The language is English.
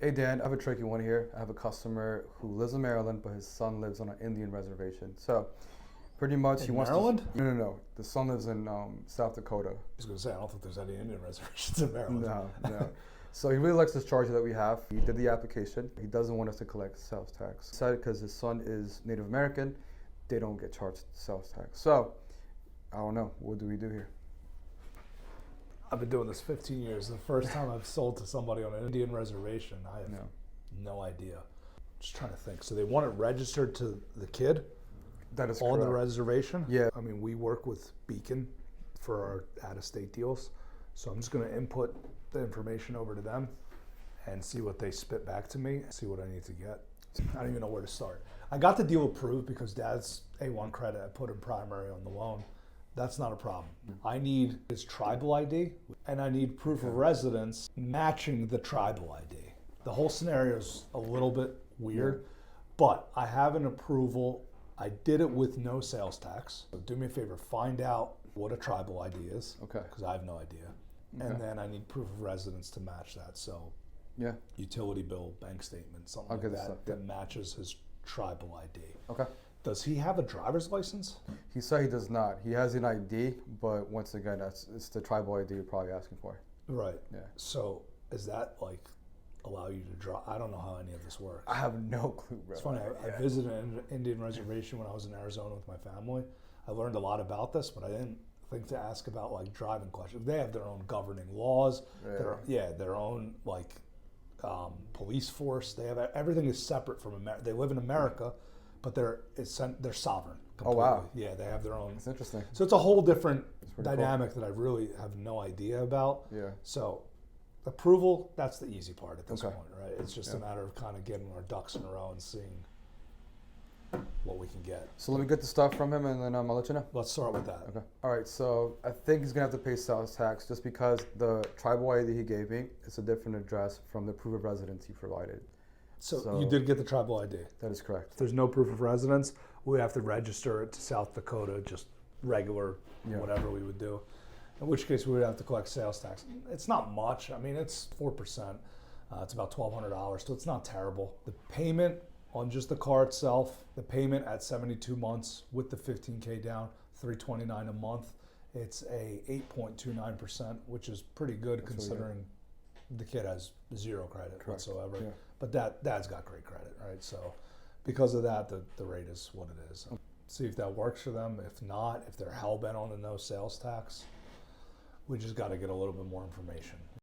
Hey Dan, I have a tricky one here. I have a customer who lives in Maryland, but his son lives on an Indian reservation. So pretty much he In wants Maryland? to. No. The son lives in South Dakota. I was going to say, I don't think there's any Indian reservations in Maryland. No. So he really likes this charger that we have. He did the application. He doesn't want us to collect sales tax. He decided because his son is Native American, they don't get charged sales tax. So I don't know. What do we do here? I've been doing this 15 years. The first time I've sold to somebody on an Indian reservation, I have no idea. Just trying to think. So they want it registered to the kid That is on correct. the reservation? Yeah. I mean, we work with Beacon for our out-of-state deals. So I'm just going to input the information over to them and see what they spit back to me, see what I need to get. I don't even know where to start. I got the deal approved because Dad's A1 credit. I put him primary on the loan. That's not a problem. I need his tribal ID and I need proof of residence matching the tribal ID. The whole scenario is a little bit weird, but I have an approval. I did it with no sales tax. So do me a favor, find out what a tribal ID is. Okay. Because I have no idea. Okay. And then I need proof of residence to match that. So Yeah. utility bill, bank statement, something Okay, like that's that that matches his tribal ID. Okay. Does he have a driver's license? He said he does not. He has an ID, but once again, it's the tribal ID you're probably asking for. Right. Yeah. So is that like allow you to drive? I don't know how any of this works. I have no clue, bro. It's funny. I visited an Indian reservation when I was in Arizona with my family. I learned a lot about this, but I didn't think to ask about like driving questions. They have their own governing laws. Their own like police force. They have everything is separate from America. They live in America, but they're sovereign. Oh Completely. wow. Yeah, they have their own. It's interesting. So it's a whole different pretty dynamic that I really have no idea about. Yeah. So approval, that's the easy part at this Okay. point, right? It's just a matter of kind of getting our ducks in a row and seeing what we can get. So let me get the stuff from him, and then I'll let you know. Let's start with that. Okay. All right. So I think he's gonna have to pay sales tax just because the tribal ID he gave me is a different address from the proof of residence he provided. So you did get the tribal ID. That is correct. If there's no proof of residence, we have to register it to South Dakota, just regular, whatever we would do. In which case we would have to collect sales tax. It's not much. I mean, it's 4%. It's about $1,200, so it's not terrible. The payment on just the car itself, the payment at 72 months with the 15K down, $329 a month. It's a 8.29%, which is pretty good considering the kid has zero credit whatsoever. Yeah. But dad's got great credit, right? So because of that, the rate is what it is. See if that works for them. If not, if they're hell bent on the no sales tax, we just got to get a little bit more information.